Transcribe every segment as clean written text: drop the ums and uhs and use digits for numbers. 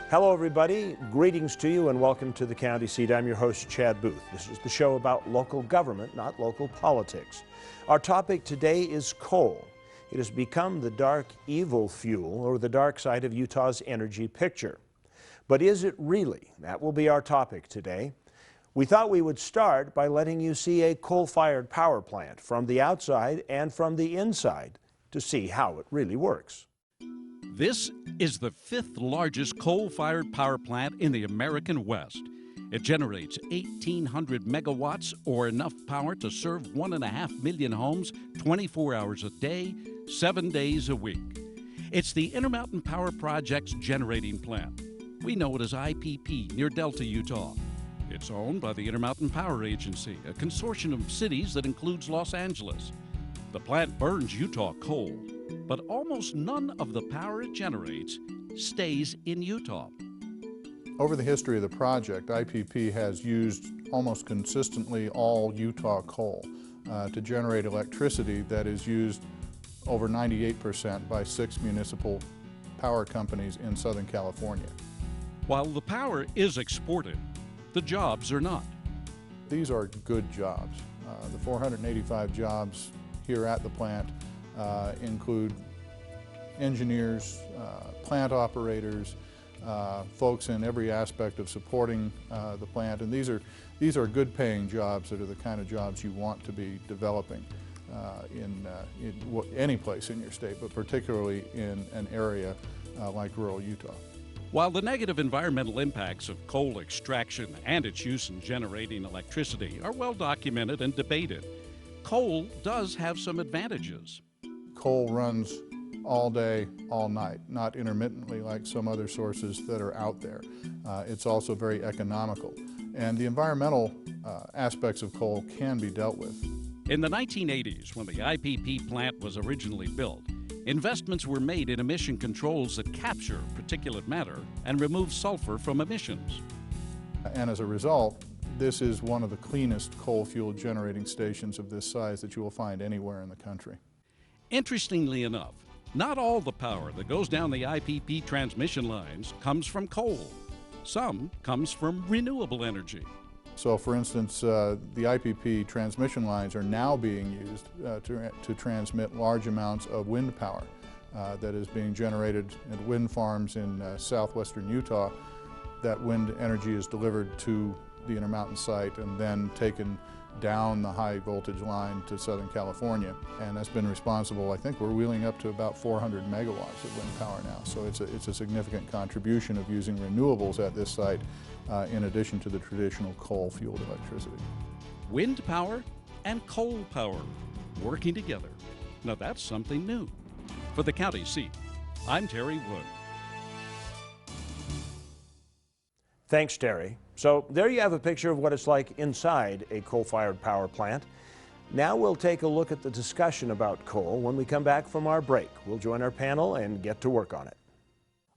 Hello everybody, greetings to you and welcome to the County Seat. I'm your host, Chad Booth. This is the show about local government, not local politics. Our topic today is coal. It has become the dark evil fuel, or the dark side of Utah's energy picture. But is it really? That will be our topic today. We thought we would start by letting you see a coal-fired power plant from the outside and from the inside to see how it really works. This is the 5th largest coal-fired power plant in the American West. It generates 1,800 megawatts, or enough power to serve 1.5 million homes 24 hours a day, 7 days a week. It's the Intermountain Power Project's generating plant. We know it as IPP near Delta, Utah. It's owned by the Intermountain Power Agency, a consortium of cities that includes Los Angeles. The plant burns Utah coal, but almost none of the power it generates stays in Utah. Over the history of the project, IPP has used almost consistently all Utah coal to generate electricity that is used over 98% by 6 municipal power companies in Southern California. While the power is exported, the jobs are not. These are good jobs. The 485 jobs here at the plant include engineers, plant operators, folks in every aspect of supporting the plant, and these are good paying jobs that are the kind of jobs you want to be developing in any place in your state, but particularly in an area like rural Utah. While the negative environmental impacts of coal extraction and its use in generating electricity are well documented and debated, coal does have some advantages. Coal runs all day, all night, not intermittently like some other sources that are out there. It's also very economical, and the environmental aspects of coal can be dealt with. In the 1980s, when the IPP plant was originally built, investments were made in emission controls that capture particulate matter and remove sulfur from emissions. And as a result, this is one of the cleanest coal-fueled generating stations of this size that you will find anywhere in the country. Interestingly enough, not all the power that goes down the IPP transmission lines comes from coal. Some comes from renewable energy. So for instance, the IPP transmission lines are now being used to transmit large amounts of wind power that is being generated at wind farms in southwestern Utah. That wind energy is delivered to the Intermountain site and then taken down the high voltage line to Southern California, and that's been responsible. I think we're wheeling up to about 400 megawatts of wind power now, so it's a significant contribution of using renewables at this site in addition to the traditional coal-fueled electricity. Wind power and coal power working together. Now that's something new. For the County Seat, I'm Terry Wood. Thanks, Terry. So there you have a picture of what it's like inside a coal-fired power plant. Now we'll take a look at the discussion about coal when we come back from our break. We'll join our panel and get to work on it.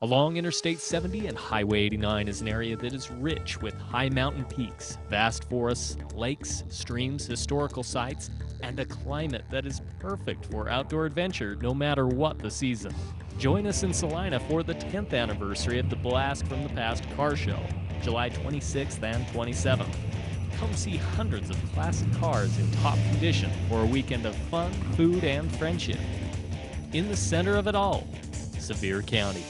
Along Interstate 70 and Highway 89 is an area that is rich with high mountain peaks, vast forests, lakes, streams, historical sites, and a climate that is perfect for outdoor adventure no matter what the season. Join us in Salina for the 10th anniversary of the Blast from the Past car show, July 26th and 27th. Come see hundreds of classic cars in top condition for a weekend of fun, food, and friendship. In the center of it all, Sevier County.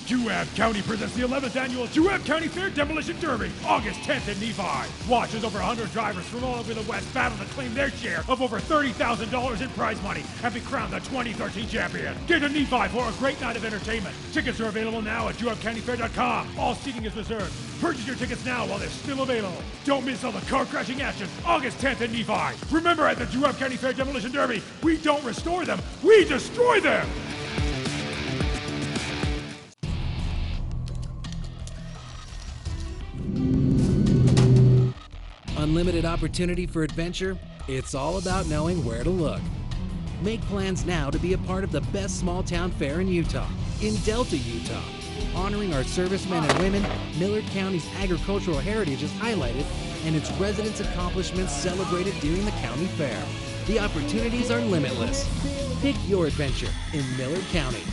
Juab County presents the 11th annual Juab County Fair Demolition Derby, August 10th in Nephi. Watch as over 100 drivers from all over the West battle to claim their share of over $30,000 in prize money and be crowned the 2013 champion. Get to Nephi for a great night of entertainment. Tickets are available now at JuabCountyFair.com. All seating is reserved. Purchase your tickets now while they're still available. Don't miss all the car-crashing action, August 10th in Nephi. Remember, at the Juab County Fair Demolition Derby, we don't restore them, we destroy them! Unlimited opportunity for adventure? It's all about knowing where to look. Make plans now to be a part of the best small town fair in Utah, in Delta, Utah. Honoring our servicemen and women, Millard County's agricultural heritage is highlighted and its residents' accomplishments celebrated during the county fair. The opportunities are limitless. Pick your adventure in Millard County.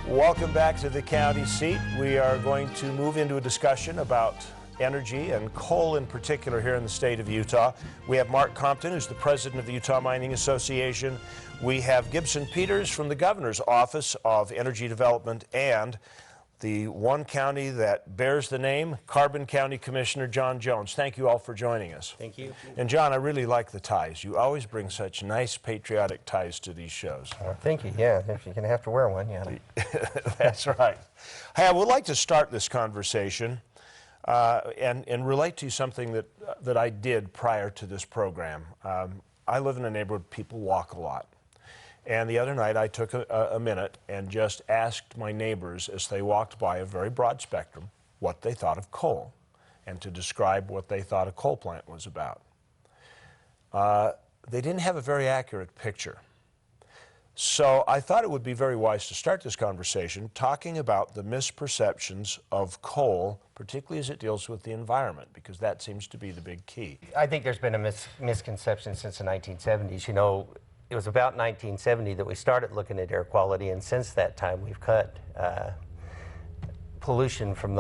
Welcome back to the county seat. We are going to move into a discussion about energy and coal in particular here in the state of Utah. We have Mark Compton, who's the president of the Utah Mining Association. We have Gibson Peters from the Governor's Office of Energy Development, and the one county that bears the name, Carbon County Commissioner John Jones. Thank you all for joining us. Thank you. And John, I really like the ties. You always bring such nice patriotic ties to these shows. Thank you. Yeah, if you're going to have to wear one, yeah. That's right. Hey, I would like to start this conversation and relate to you something that I did prior to this program. I live in a neighborhood people walk a lot. And the other night I took a minute and just asked my neighbors as they walked by a very broad spectrum what they thought of coal and to describe what they thought a coal plant was about. They didn't have a very accurate picture. So I thought it would be very wise to start this conversation talking about the misperceptions of coal, particularly as it deals with the environment, because that seems to be the big key. I think there's been a misconception since the 1970s. You know, it was about 1970 that we started looking at air quality, and since that time we've cut pollution from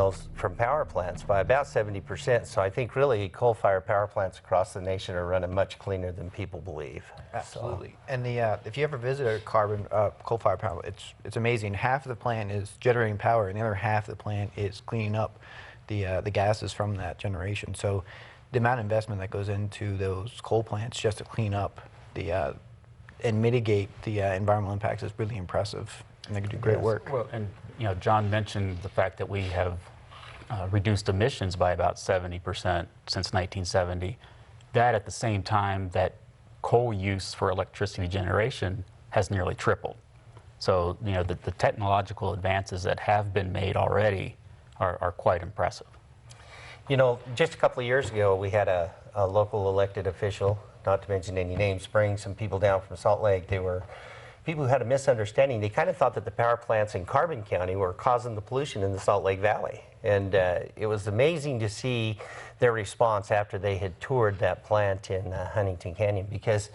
power plants by about 70%. So I think really coal-fired power plants across the nation are running much cleaner than people believe. Absolutely. So. And if you ever visit a coal-fired power, it's amazing. Half of the plant is generating power, and the other half of the plant is cleaning up the gases from that generation. So the amount of investment that goes into those coal plants just to clean up and mitigate the environmental impacts is really impressive, and they can do great work. Well, and you know, John mentioned the fact that we have reduced emissions by about 70% since 1970. That at the same time that coal use for electricity generation has nearly tripled. So, you know, the technological advances that have been made already are quite impressive. You know, just a couple of years ago, we had a local elected official, not to mention any names, bring some people down from Salt Lake. They were people who had a misunderstanding. They kind of thought that the power plants in Carbon County were causing the pollution in the Salt Lake Valley. And it was amazing to see their response after they had toured that plant in Huntington Canyon, because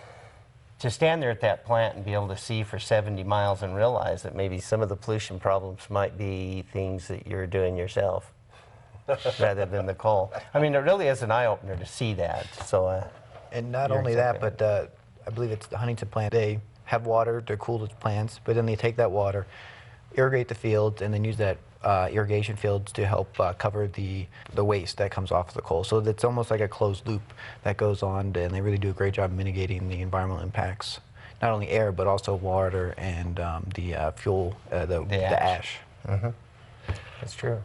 to stand there at that plant and be able to see for 70 miles and realize that maybe some of the pollution problems might be things that you're doing yourself rather than the coal. I mean, it really is an eye-opener to see that. So, and not only that, but I believe it's the Huntington plant. They have water to cool the plants, but then they take that water, irrigate the fields, and then use that irrigation fields to help cover the waste that comes off of the coal. So it's almost like a closed loop that goes on, and they really do a great job mitigating the environmental impacts, not only air, but also water and the fuel, the ash. Mm-hmm. That's true.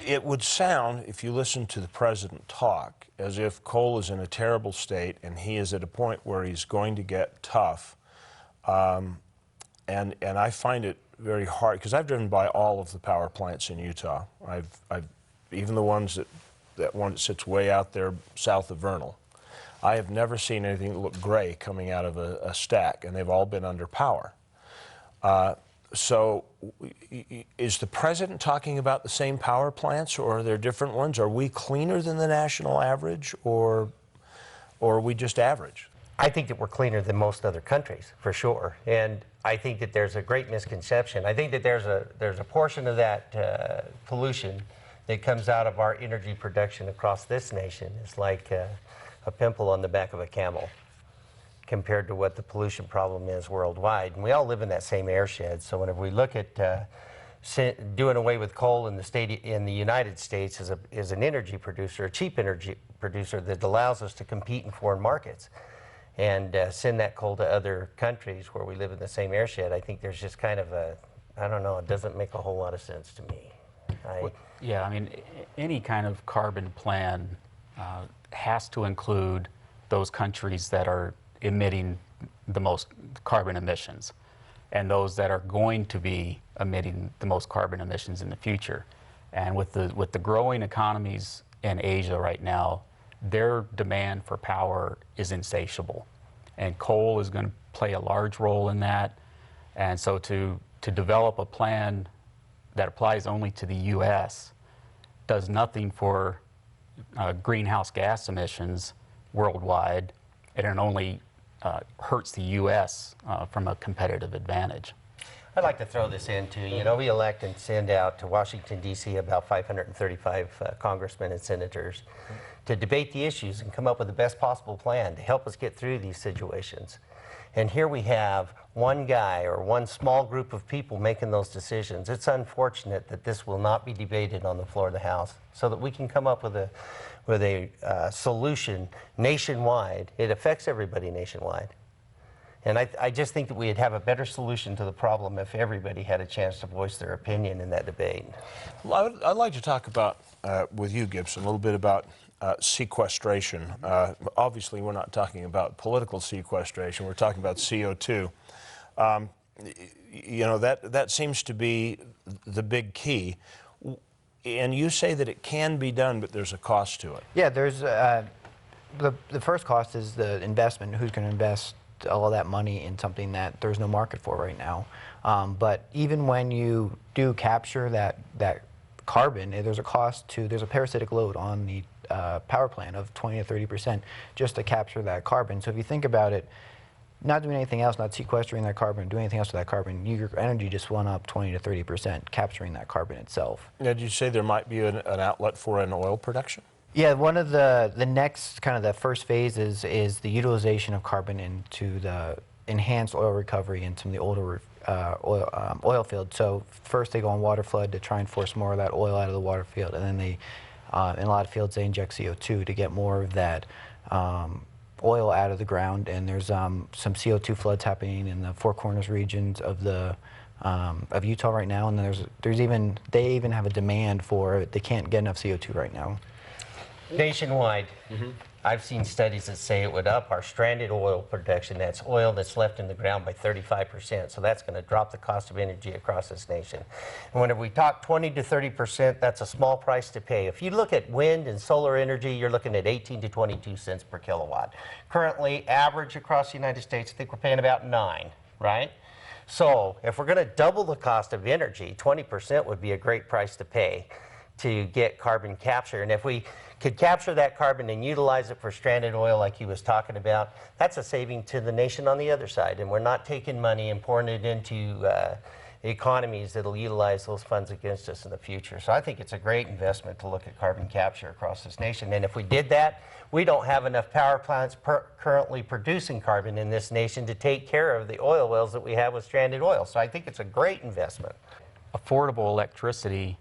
It would sound, if you listen to the president talk, as if coal is in a terrible state and he is at a point where he's going to get tough. And I find it very hard, because I've driven by all of the power plants in Utah. I've even the ones that one that sits way out there south of Vernal. I have never seen anything that looked gray coming out of a stack, and they've all been under power. So is the president talking about the same power plants, or are there different ones? Are we cleaner than the national average, or are we just average? I think that we're cleaner than most other countries, for sure. And I think that there's a great misconception. I think that there's a portion of that pollution that comes out of our energy production across this nation. It's like a pimple on the back of a camel compared to what the pollution problem is worldwide. And we all live in that same airshed. So whenever we look at doing away with coal in the United States as an energy producer, a cheap energy producer that allows us to compete in foreign markets, and send that coal to other countries where we live in the same airshed, I think there's just kind of I don't know, it doesn't make a whole lot of sense to me. Yeah, I mean, any kind of carbon plan has to include those countries that are emitting the most carbon emissions, and those that are going to be emitting the most carbon emissions in the future. And with the growing economies in Asia right now, their demand for power is insatiable, and coal is going to play a large role in that. And so to develop a plan that applies only to the U.S. does nothing for greenhouse gas emissions worldwide, and it only hurts the U.S. From a competitive advantage. I'd like to throw this in too. You know, we elect and send out to Washington, D.C. about 535 congressmen and senators to debate the issues and come up with the best possible plan to help us get through these situations. And here we have one guy or one small group of people making those decisions. It's unfortunate that this will not be debated on the floor of the House so that we can come up with a solution nationwide. It affects everybody nationwide. And I just think that we'd have a better solution to the problem if everybody had a chance to voice their opinion in that debate. Well, I'd like to talk about, with you, Gibson, a little bit about sequestration. Obviously, we're not talking about political sequestration. We're talking about CO2. You know, that seems to be the big key. And you say that it can be done, but there's a cost to it. Yeah, there's the first cost is the investment. Who's going to invest all of that money in something that there's no market for right now? But even when you do capture that carbon, there's a cost to, there's a parasitic load on the power plant of 20 to 30% just to capture that carbon. So if you think about it, not doing anything else, not sequestering that carbon, doing anything else with that carbon, your energy just went up 20 to 30%, capturing that carbon itself. Now, did you say there might be an outlet for an oil production? Yeah, one of the next kind of the first phase is the utilization of carbon into the enhanced oil recovery in some of the older oil fields. So first they go on water flood to try and force more of that oil out of the water field, and then they, in a lot of fields, they inject CO2 to get more of that oil out of the ground. And there's some CO2 floods happening in the Four Corners regions of Utah right now, and they even have a demand for it. They can't get enough CO2 right now. Nationwide, I've seen studies that say it would up our stranded oil production. That's oil that's left in the ground by 35%. So that's going to drop the cost of energy across this nation. And whenever we talk 20 to 30%, that's a small price to pay. If you look at wind and solar energy, you're looking at 18 to 22 cents per kilowatt. Currently, average across the United States, I think we're paying about 9, right? So if we're going to double the cost of energy, 20% would be a great price to pay to get carbon capture. And if we could capture that carbon and utilize it for stranded oil like he was talking about, that's a saving to the nation on the other side. And we're not taking money and pouring it into economies that'll utilize those funds against us in the future. So I think it's a great investment to look at carbon capture across this nation. And if we did that, we don't have enough power plants currently producing carbon in this nation to take care of the oil wells that we have with stranded oil. So I think it's a great investment. Affordable electricity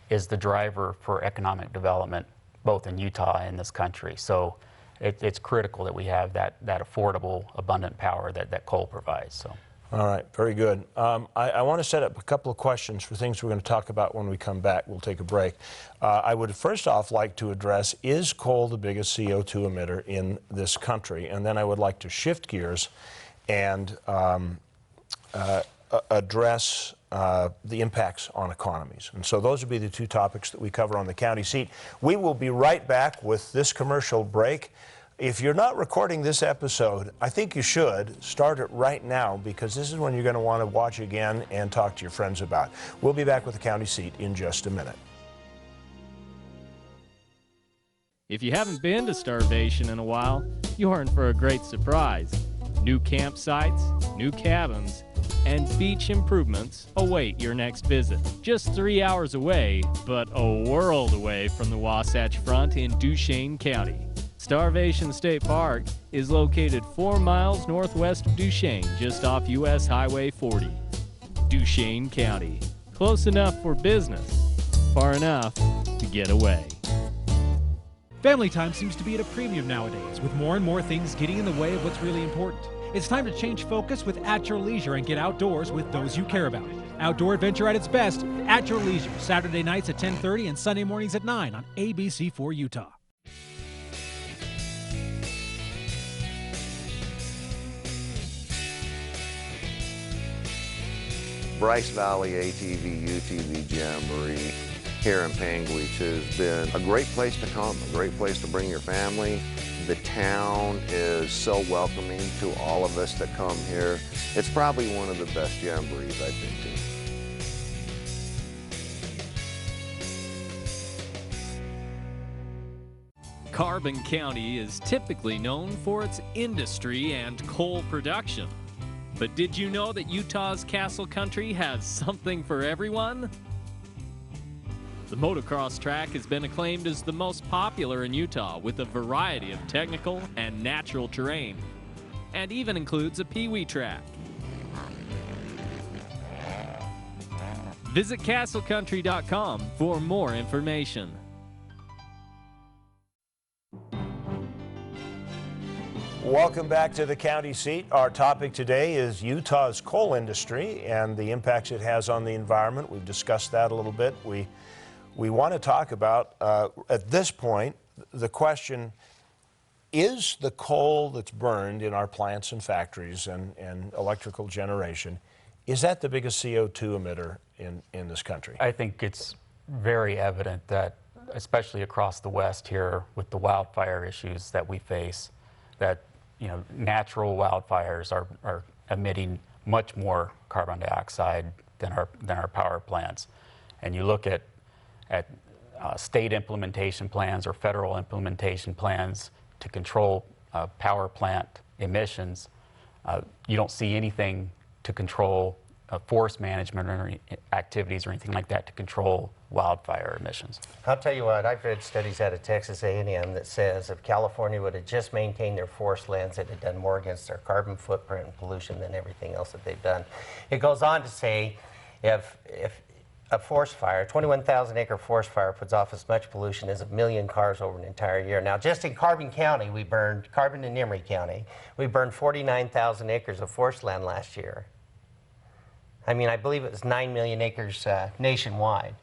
is the driver for economic development, both in Utah and this country. So it's critical that we have that affordable, abundant power that coal provides. So. All right, very good. I want to set up a couple of questions for things we're going to talk about when we come back. We'll take a break. I would first off like to address, is coal the biggest CO2 emitter in this country? And then I would like to shift gears and address the impacts on economies. And so those would be the two topics that we cover on the county seat. We will be right back with this commercial break. If you're not recording this episode, I think you should start it right now, because this is when you're going to want to watch again and talk to your friends about. We'll be back with the county seat in just a minute. If you haven't been to Starvation in a while, you're in for a great surprise. New campsites, new cabins, and beach improvements await your next visit. Just 3 hours away, but a world away from the Wasatch Front in Duchesne County. Starvation State Park is located 4 miles northwest of Duchesne, just off US Highway 40. Duchesne County. Close enough for business, far enough to get away. Family time seems to be at a premium nowadays, with more and more things getting in the way of what's really important. It's time to change focus with At Your Leisure and get outdoors with those you care about. Outdoor adventure at its best, At Your Leisure, Saturday nights at 10:30 and Sunday mornings at 9 on ABC4 Utah. Bryce Valley ATV UTV Jamboree here in Panguitch has been a great place to come, a great place to bring your family. The town is so welcoming to all of us that come here. It's probably one of the best jamborees I've been to. Carbon County is typically known for its industry and coal production. But did you know that Utah's Castle Country has something for everyone? The motocross track has been acclaimed as the most popular in Utah, with a variety of technical and natural terrain, and even includes a pee-wee track. Visit castlecountry.com for more information. Welcome back to the county seat. Our topic today is Utah's coal industry and the impacts it has on the environment. We've discussed that a little bit. We want to talk about, at this point, the question, is the coal that's burned in our plants and factories and electrical generation, is that the biggest CO2 emitter in this country? I think it's very evident that, especially across the West here with the wildfire issues that we face, that natural wildfires are emitting much more carbon dioxide than our power plants. And you look at state implementation plans or federal implementation plans to control power plant emissions, you don't see anything to control forest management or activities or anything like that to control wildfire emissions. I'll tell you what, I've read studies out of Texas A&M that says if California would have just maintained their forest lands, it had done more against their carbon footprint and pollution than everything else that they've done. It goes on to say if a forest fire, a 21,000 acre forest fire, puts off as much pollution as 1 million cars over an entire year. Now, just in Carbon County, Carbon and Emery County, we burned 49,000 acres of forest land last year. I mean, I believe it was 9 million acres nationwide.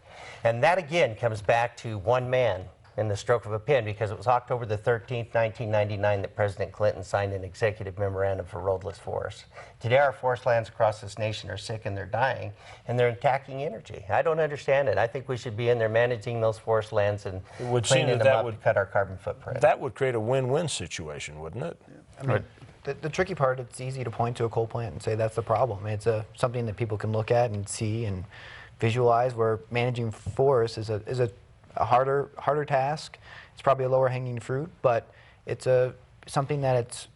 And that again comes back to one man in the stroke of a pen, because it was October the 13th, 1999 that President Clinton signed an executive memorandum for roadless forests. Today our forest lands across this nation are sick and they're dying, and they're attacking energy. I don't understand it. I think we should be in there managing those forest lands and cleaning them up to cut our carbon footprint. That would create a win-win situation, wouldn't it? I mean, the tricky part, it's easy to point to a coal plant and say that's the problem. It's something that people can look at and see and visualize, where managing forests is a harder task. It's probably a lower hanging fruit, but it's something that it's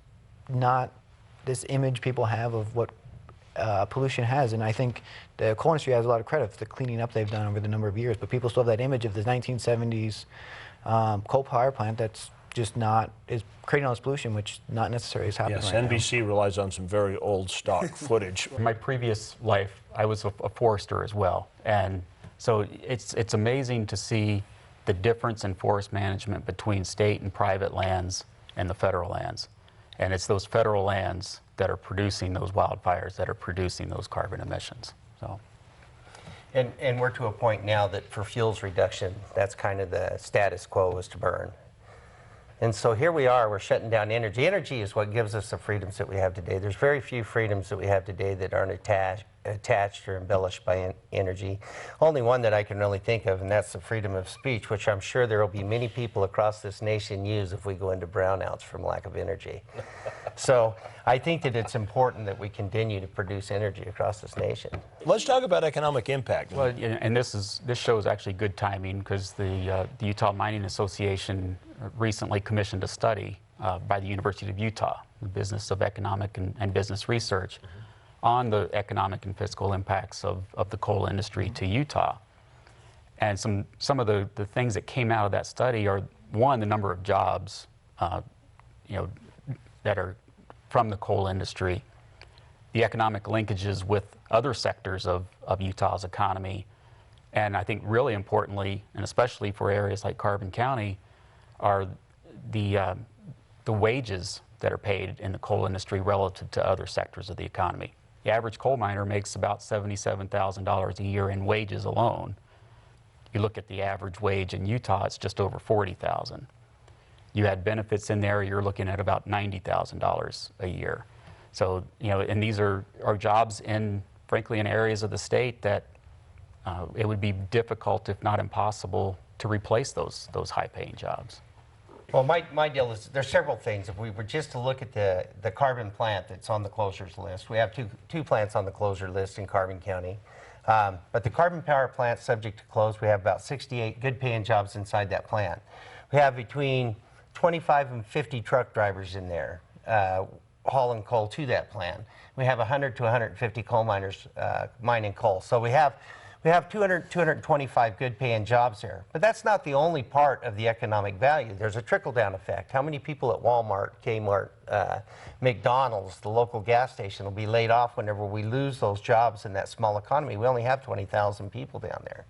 not this image people have of what pollution has. And I think the coal industry has a lot of credit for the cleaning up they've done over the number of years, but people still have that image of the 1970s coal power plant that's just is creating all this pollution, which not necessarily is happening right NBC now. relies on some very old stock footage. In my previous life, I was a forester as well, and so it's amazing to see the difference in forest management between state and private lands and the federal lands. And it's those federal lands that are producing those wildfires, that are producing those carbon emissions. So. And we're to a point now that for fuels reduction, that's kind of the status quo, is to burn. And so here we are, we're shutting down energy. Energy is what gives us the freedoms that we have today. There's very few freedoms that we have today that aren't attached or embellished by energy. Only one that I can really think of, and that's the freedom of speech, which I'm sure there will be many people across this nation use if we go into brownouts from lack of energy. So I think that it's important that we continue to produce energy across this nation. Let's talk about economic impact. Well, and this shows actually good timing, because the Utah Mining Association recently commissioned a study by the University of Utah, the Business of Economic and Business Research, on the economic and fiscal impacts of the coal industry to Utah. And some of the things that came out of that study are, one, the number of jobs that are from the coal industry, the economic linkages with other sectors of Utah's economy, and I think really importantly, and especially for areas like Carbon County, are the wages that are paid in the coal industry relative to other sectors of the economy. The average coal miner makes about $77,000 a year in wages alone. You look at the average wage in Utah, it's just over $40,000. You add benefits in there, you're looking at about $90,000 a year. So, and these are jobs frankly, in areas of the state that it would be difficult, if not impossible, to replace those high-paying jobs. Well, my deal is there's several things. If we were just to look at the carbon plant that's on the closures list, we have two plants on the closure list in Carbon County. But the carbon power plant subject to close, we have about 68 good-paying jobs inside that plant. We have between 25 and 50 truck drivers in there hauling coal to that plant. We have 100 to 150 coal miners mining coal. So we have 200, 225 good paying jobs there. But that's not the only part of the economic value. There's a trickle down effect. How many people at Walmart, Kmart, McDonald's, the local gas station will be laid off whenever we lose those jobs in that small economy? We only have 20,000 people down there.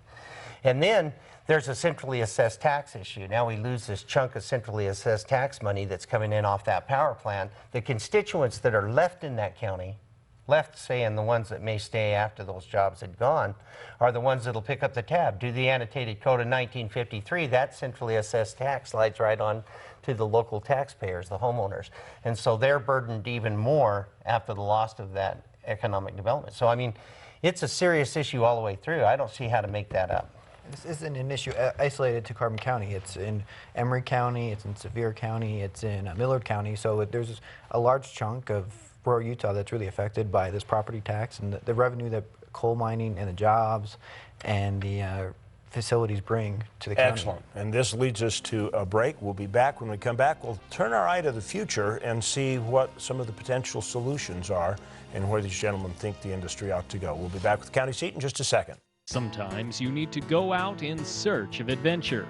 And then there's a centrally assessed tax issue. Now we lose this chunk of centrally assessed tax money that's coming in off that power plant. The constituents that are left in that county, left saying the ones that may stay after those jobs had gone, are the ones that'll pick up the tab. Do the annotated code of 1953, that centrally assessed tax slides right on to the local taxpayers, the homeowners. And so they're burdened even more after the loss of that economic development. So I mean, it's a serious issue all the way through. I don't see how to make that up. This isn't an issue isolated to Carbon County. It's in Emery County, it's in Sevier County, it's in Millard County. So there's a large chunk of rural Utah that's really affected by this property tax and the revenue that coal mining and the jobs and the facilities bring to the county. Excellent. And this leads us to a break. We'll be back. When we come back, we'll turn our eye to the future and see what some of the potential solutions are and where these gentlemen think the industry ought to go. We'll be back with County Seat in just a second. Sometimes you need to go out in search of adventure.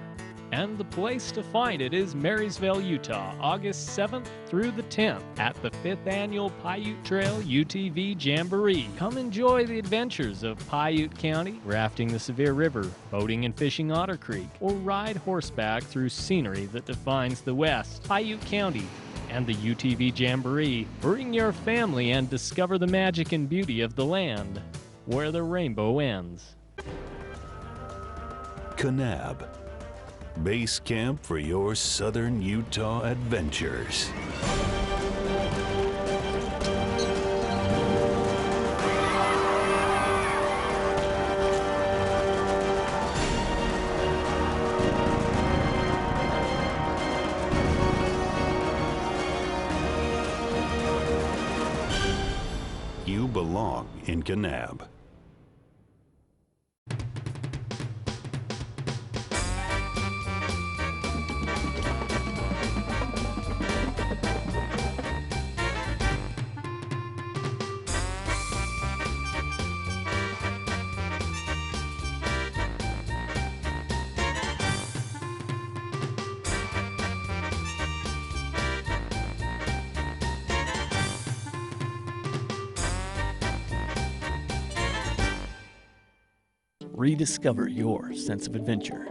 And the place to find it is Marysville, Utah, August 7th through the 10th at the 5th Annual Paiute Trail UTV Jamboree. Come enjoy the adventures of Paiute County, rafting the Sevier River, boating and fishing Otter Creek, or ride horseback through scenery that defines the West, Paiute County, and the UTV Jamboree. Bring your family and discover the magic and beauty of the land where the rainbow ends. Kanab, base camp for your southern Utah adventures. You belong in Kanab. Rediscover your sense of adventure.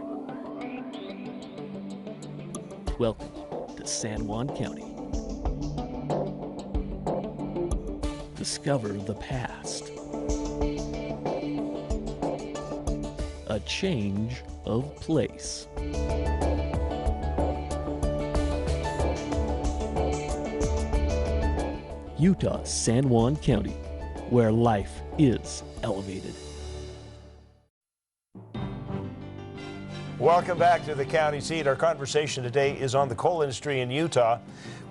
Welcome to San Juan County. Discover the past. A change of place. Utah, San Juan County, where life is elevated. Welcome back to the County Seat. Our conversation today is on the coal industry in Utah.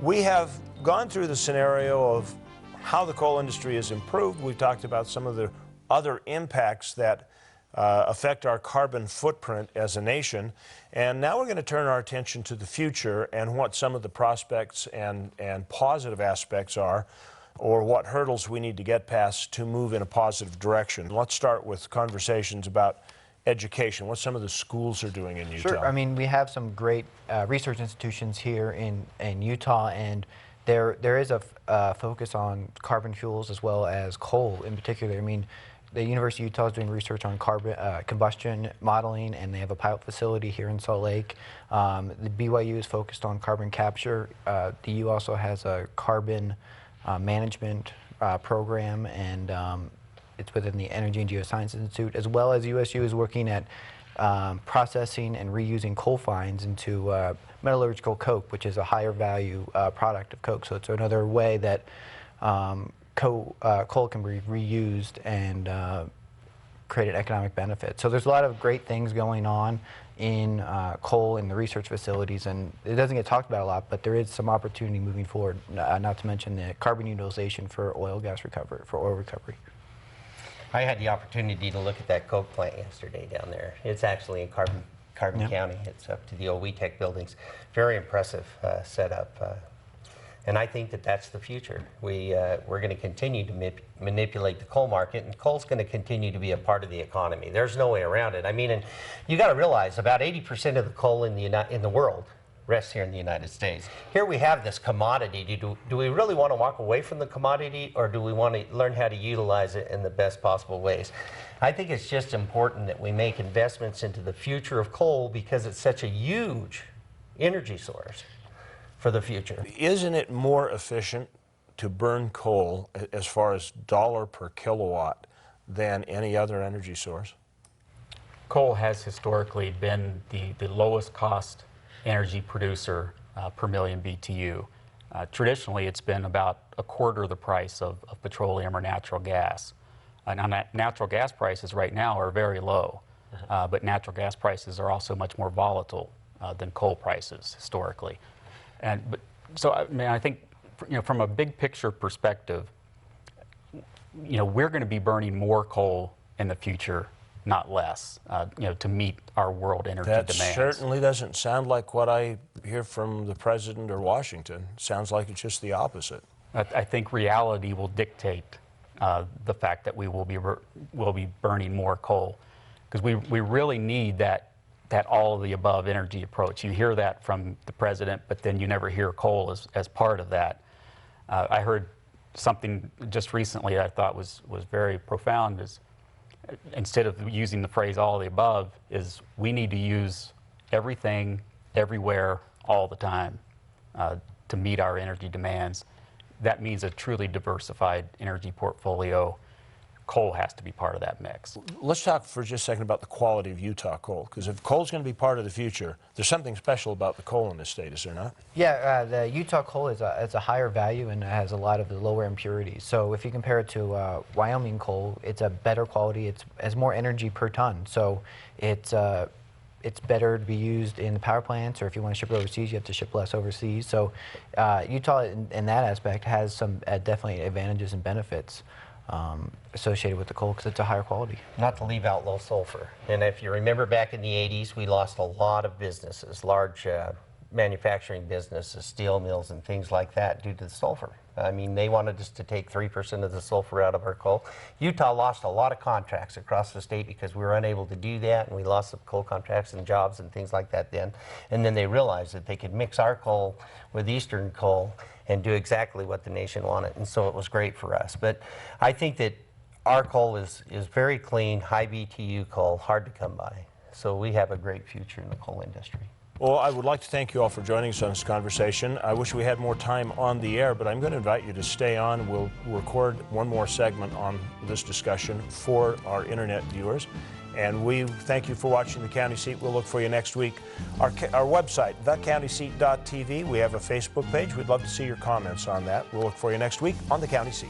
We have gone through the scenario of how the coal industry has improved. We've talked about some of the other impacts that affect our carbon footprint as a nation. And now we're going to turn our attention to the future and what some of the prospects and positive aspects are, or what hurdles we need to get past to move in a positive direction. Let's start with conversations about education, what some of the schools are doing in Utah. Sure. I mean, we have some great research institutions here in Utah, and there is a focus on carbon fuels as well as coal in particular. I mean, the University of Utah is doing research on carbon combustion modeling, and they have a pilot facility here in Salt Lake. The BYU is focused on carbon capture. The U also has a carbon management program, and it's within the Energy and Geoscience Institute, as well as USU is working at processing and reusing coal fines into metallurgical coke, which is a higher value product of coke. So it's another way that coal can be reused and create an economic benefit. So there's a lot of great things going on in coal in the research facilities, and it doesn't get talked about a lot, but there is some opportunity moving forward, not to mention the carbon utilization for oil recovery. I had the opportunity to look at that coke plant yesterday down there. It's actually a carbon Carbon County. It's up to the old WeTech buildings. Very impressive setup. And I think that that's the future. We're going to continue to manipulate the coal market, and coal's going to continue to be a part of the economy. There's no way around it. I mean, and you got to realize about 80% of the coal in the world rests here in the United States. Here we have this commodity. Do we really want to walk away from the commodity, or do we want to learn how to utilize it in the best possible ways? I think it's just important that we make investments into the future of coal because it's such a huge energy source for the future. Isn't it more efficient to burn coal as far as dollar per kilowatt than any other energy source? Coal has historically been the lowest cost energy producer per million BTU. Traditionally, it's been about a quarter of the price of petroleum or natural gas. Now, natural gas prices right now are very low, but natural gas prices are also much more volatile than coal prices historically. So I mean, I think, from a big picture perspective, we're going to be burning more coal in the future, not less, to meet our world energy demands. That certainly doesn't sound like what I hear from the president or Washington. Sounds like it's just the opposite. I think reality will dictate the fact that we will be burning more coal, because we really need that all of the above energy approach. You hear that from the president, but then you never hear coal as part of that. I heard something just recently I thought was very profound, is instead of using the phrase all of the above, is we need to use everything, everywhere, all the time to meet our energy demands. That means a truly diversified energy portfolio. Coal has to be part of that mix. Let's talk for just a second about the quality of Utah coal, because if coal's going to be part of the future, there's something special about the coal in this state, is there not? Yeah, the Utah coal is a higher value and has a lot of the lower impurities. So if you compare it to Wyoming coal, it's a better quality. It has more energy per ton. So it's better to be used in the power plants, or if you want to ship it overseas, you have to ship less overseas. So Utah, in that aspect, has some definitely advantages and benefits associated with the coal because it's a higher quality. Not to leave out low sulfur. And if you remember back in the 80s, we lost a lot of businesses, large manufacturing businesses, steel mills and things like that due to the sulfur. I mean, they wanted us to take 3% of the sulfur out of our coal. Utah lost a lot of contracts across the state because we were unable to do that, and we lost some coal contracts and jobs and things like that then. And then they realized that they could mix our coal with Eastern coal and do exactly what the nation wanted, and so it was great for us. But I think that our coal is very clean, high BTU coal, hard to come by. So we have a great future in the coal industry. Well, I would like to thank you all for joining us on this conversation. I wish we had more time on the air, but I'm going to invite you to stay on. We'll record one more segment on this discussion for our internet viewers. And we thank you for watching The County Seat. We'll look for you next week. Our website, thecountyseat.tv. We have a Facebook page. We'd love to see your comments on that. We'll look for you next week on The County Seat.